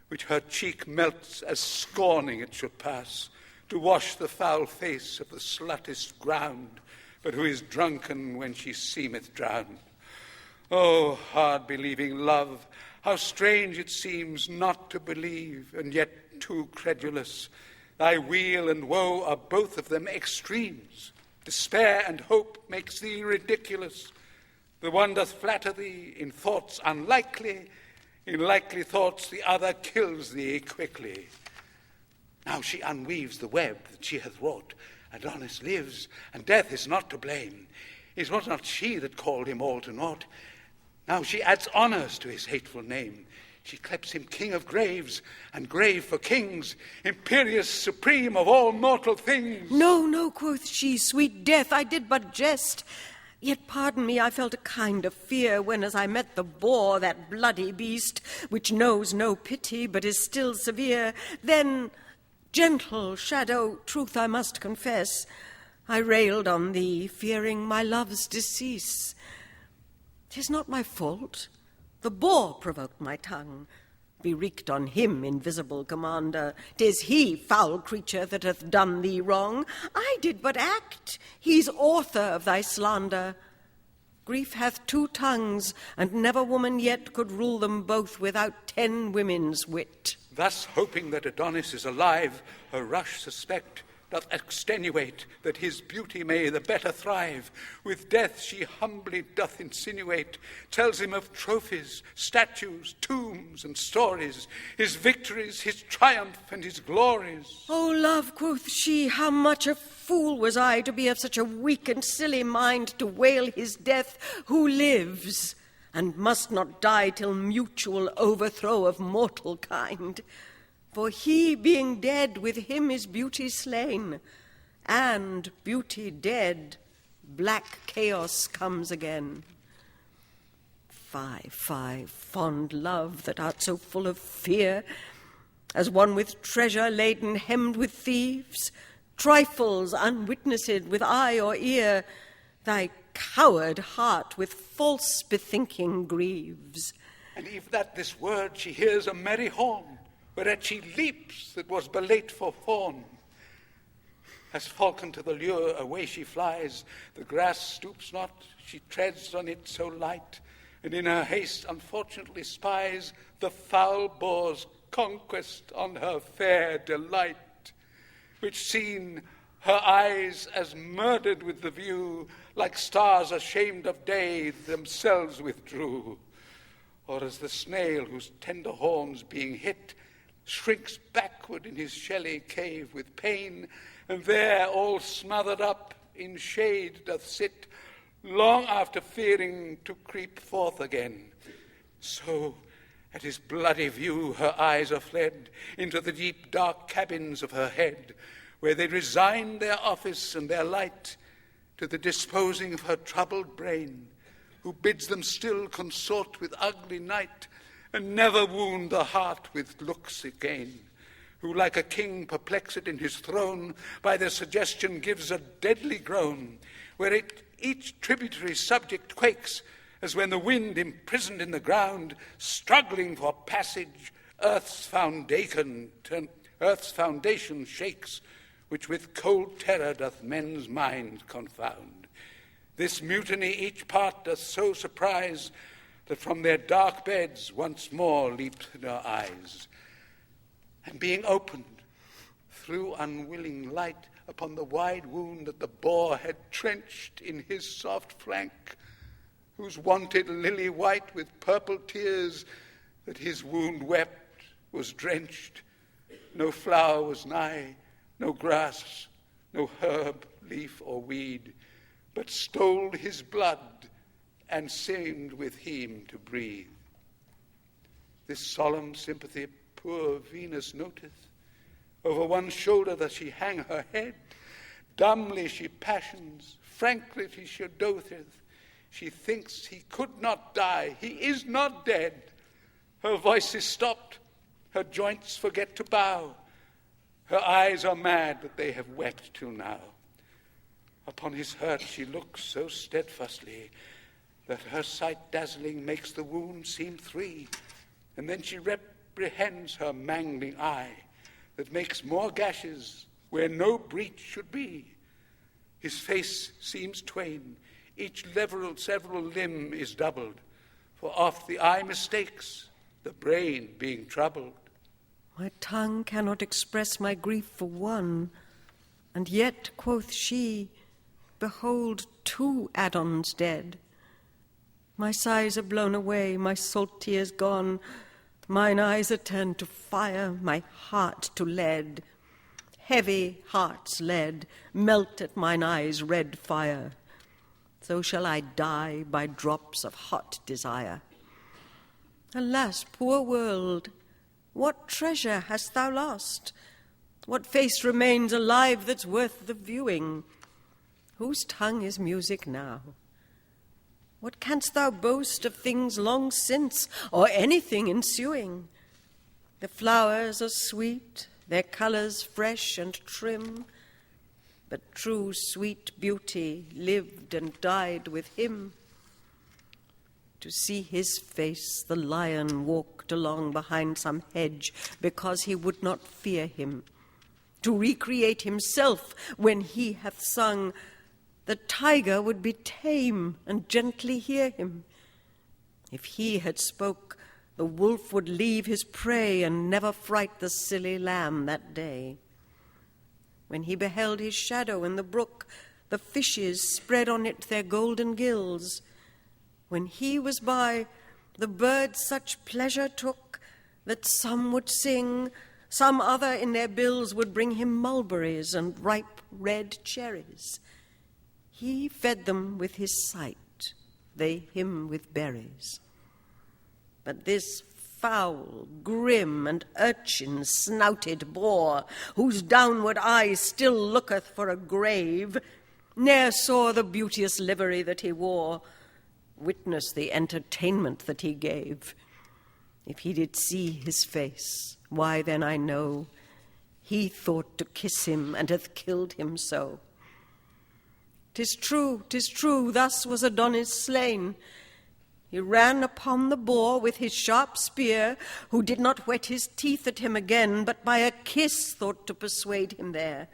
which her cheek melts as scorning it should pass, to wash the foul face of the sluttest ground, but who is drunken when she seemeth drowned. Oh, hard-believing love, how strange it seems not to believe, and yet too credulous. Thy weal and woe are both of them extremes. Despair and hope makes thee ridiculous. The one doth flatter thee in thoughts unlikely, in likely thoughts the other kills thee quickly. Now she unweaves the web that she hath wrought. Adonis lives, and death is not to blame. It was not she that called him all to naught. Now she adds honours to his hateful name. She cleps him king of graves, and grave for kings, imperious supreme of all mortal things. No, no, quoth she, sweet death, I did but jest. Yet pardon me, I felt a kind of fear when as I met the boar, that bloody beast, which knows no pity but is still severe. Then, gentle shadow, truth I must confess, I railed on thee, fearing my love's decease. 'Tis not my fault. The boar provoked my tongue. Be wreaked on him, invisible commander. 'Tis he, foul creature, that hath done thee wrong. I did but act. He's author of thy slander. Grief hath 2 tongues, and never woman yet could rule them both without 10 women's wit. Thus hoping that Adonis is alive, her rush suspect doth extenuate, that his beauty may the better thrive. With death she humbly doth insinuate, tells him of trophies, statues, tombs, and stories, his victories, his triumph, and his glories. O love, quoth she, how much a fool was I to be of such a weak and silly mind to wail his death who lives, and must not die till mutual overthrow of mortal kind. For he being dead, with him is beauty slain, and beauty dead, black chaos comes again. Fie, fie, fond love, that art so full of fear, as one with treasure laden, hemmed with thieves, trifles unwitnessed with eye or ear, thy coward heart with false bethinking grieves. And if that this word she hears a merry horn, whereat she leaps that was belate for fawn. As falcon to the lure away she flies, the grass stoops not, she treads on it so light, and in her haste unfortunately spies the foul boar's conquest on her fair delight, which seen, her eyes as murdered with the view, like stars ashamed of day themselves withdrew, or as the snail whose tender horns being hit, shrinks backward in his shelly cave with pain, and there all smothered up in shade doth sit, long after fearing to creep forth again. So at his bloody view her eyes are fled into the deep dark cabins of her head, where they resign their office and their light to the disposing of her troubled brain, who bids them still consort with ugly night, and never wound the heart with looks again, who like a king perplexed in his throne by their suggestion gives a deadly groan, where each tributary subject quakes, as when the wind imprisoned in the ground, struggling for passage, earth's foundation shakes, which with cold terror doth men's minds confound. This mutiny each part doth so surprise, that from their dark beds once more leaped their eyes, and being opened, threw unwilling light upon the wide wound that the boar had trenched in his soft flank, whose wonted lily white with purple tears that his wound wept was drenched. No flower was nigh, no grass, no herb, leaf, or weed, but stole his blood and seemed with him to breathe. This solemn sympathy poor Venus noteth. Over one shoulder doth she hang her head. Dumbly she passions, frankly she dotheth. She thinks he could not die, he is not dead. Her voice is stopped, her joints forget to bow. Her eyes are mad that they have wept till now. Upon his hurt she looks so steadfastly, that her sight dazzling makes the wound seem 3, and then she reprehends her mangling eye, that makes more gashes where no breach should be. His face seems twain, each several limb is doubled, for oft the eye mistakes, the brain being troubled. My tongue cannot express my grief for one, and yet, quoth she, behold 2 Adons dead. My sighs are blown away, my salt tears gone, mine eyes are turned to fire, my heart to lead. Heavy heart's lead melt at mine eyes' red fire. So shall I die by drops of hot desire. Alas, poor world, what treasure hast thou lost? What face remains alive that's worth the viewing? Whose tongue is music now? What canst thou boast of things long since, or anything ensuing? The flowers are sweet, their colours fresh and trim, but true sweet beauty lived and died with him. To see his face the lion walked, looked along behind some hedge, because he would not fear him. To recreate himself when he hath sung, the tiger would be tame and gently hear him. If he had spoke, the wolf would leave his prey and never fright the silly lamb that day. When he beheld his shadow in the brook, the fishes spread on it their golden gills. When he was by, the birds such pleasure took that some would sing, some other in their bills would bring him mulberries and ripe red cherries. He fed them with his sight, they him with berries. But this foul, grim, and urchin-snouted boar, whose downward eye still looketh for a grave, ne'er saw the beauteous livery that he wore, witness the entertainment that he gave. If he did see his face, why then I know he thought to kiss him, and hath killed him so. 'Tis true, thus was Adonis slain. He ran upon the boar with his sharp spear, who did not whet his teeth at him again, but by a kiss thought to persuade him there.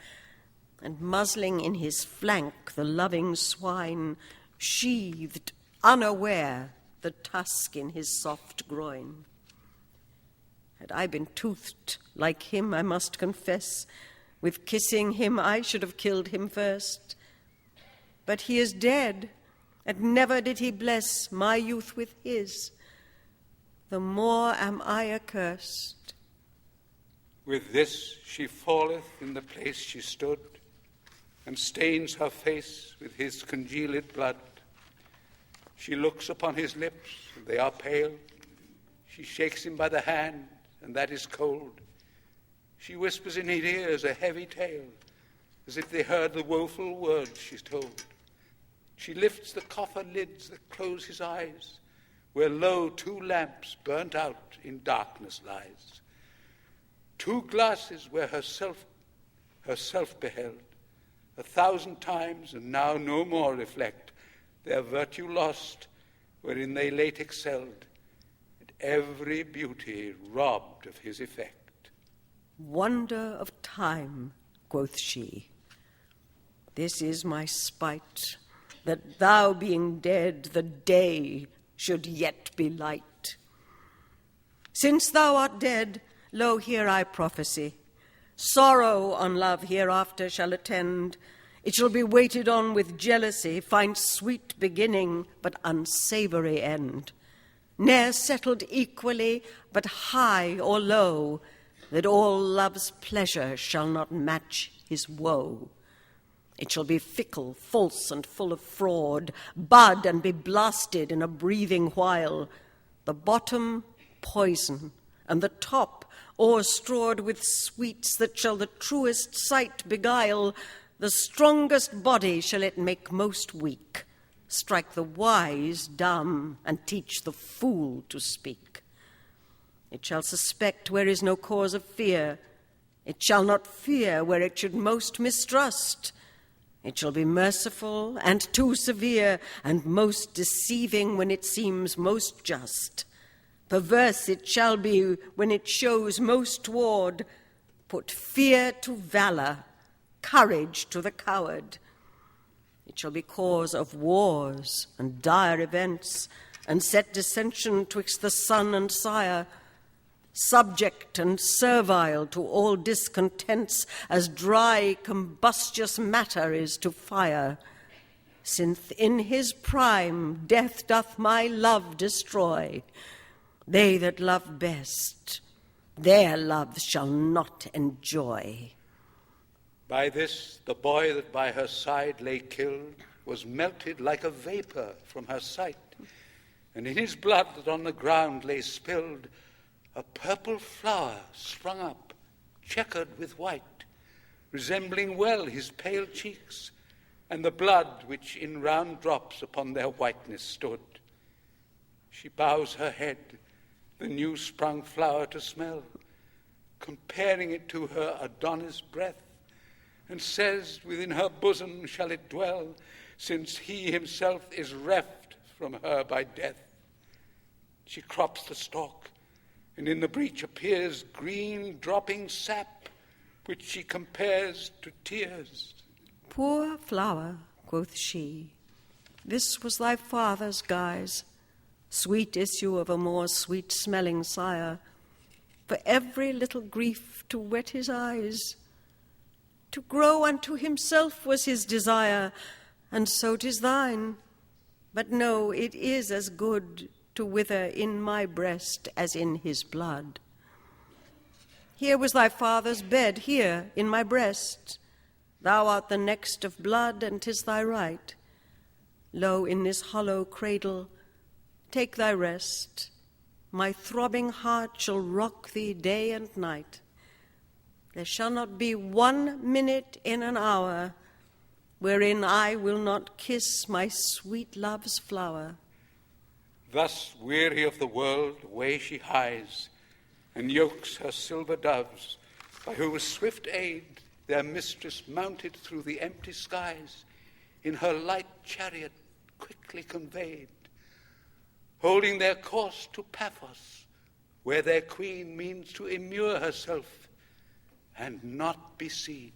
And muzzling in his flank the loving swine, sheathed, unaware, the tusk in his soft groin. Had I been toothed like him, I must confess, with kissing him I should have killed him first. But he is dead, and never did he bless my youth with his. The more am I accursed. With this she falleth in the place she stood, and stains her face with his congealed blood. She looks upon his lips, and they are pale. She shakes him by the hand, and that is cold. She whispers in his ears a heavy tale, as if they heard the woeful words she's told. She lifts the coffer lids that close his eyes, where lo, 2 lamps burnt out in darkness lies. 2 glasses where herself beheld, 1,000 times, and now no more reflect their virtue lost, wherein they late excelled, and every beauty robbed of his effect. Wonder of time, quoth she, this is my spite, that thou being dead, the day should yet be light. Since thou art dead, lo, here I prophesy, sorrow on love hereafter shall attend. It shall be waited on with jealousy, find sweet beginning, but unsavory end. Ne'er settled equally, but high or low, that all love's pleasure shall not match his woe. It shall be fickle, false, and full of fraud, bud and be blasted in a breathing while, the bottom poison, and the top o'erstrawed with sweets that shall the truest sight beguile. The strongest body shall it make most weak, strike the wise dumb, and teach the fool to speak. It shall suspect where is no cause of fear, it shall not fear where it should most mistrust. It shall be merciful and too severe, and most deceiving when it seems most just. Perverse it shall be when it shows most toward, put fear to valor, courage to the coward. It shall be cause of wars and dire events, and set dissension twixt the son and sire, subject and servile to all discontents, as dry combustious matter is to fire. Since in his prime death doth my love destroy, they that love best their love shall not enjoy. By this the boy that by her side lay killed was melted like a vapor from her sight, and in his blood that on the ground lay spilled, a purple flower sprung up, checkered with white, resembling well his pale cheeks, and the blood which in round drops upon their whiteness stood. She bows her head, the new-sprung flower to smell, comparing it to her Adonis' breath, and says, within her bosom shall it dwell, since he himself is reft from her by death. She crops the stalk, and in the breach appears green dropping sap, which she compares to tears. Poor flower, quoth she, this was thy father's guise, sweet issue of a more sweet-smelling sire, for every little grief to wet his eyes. To grow unto himself was his desire, and so 'tis thine. But no, it is as good to wither in my breast as in his blood. Here was thy father's bed, here in my breast. Thou art the next of blood, and 'tis thy right. Lo, in this hollow cradle, take thy rest. My throbbing heart shall rock thee day and night. There shall not be 1 minute in an hour wherein I will not kiss my sweet love's flower. Thus, weary of the world, away she hies, and yokes her silver doves, by whose swift aid their mistress mounted through the empty skies, in her light chariot quickly conveyed, holding their course to Paphos, where their queen means to immure herself and not be seen.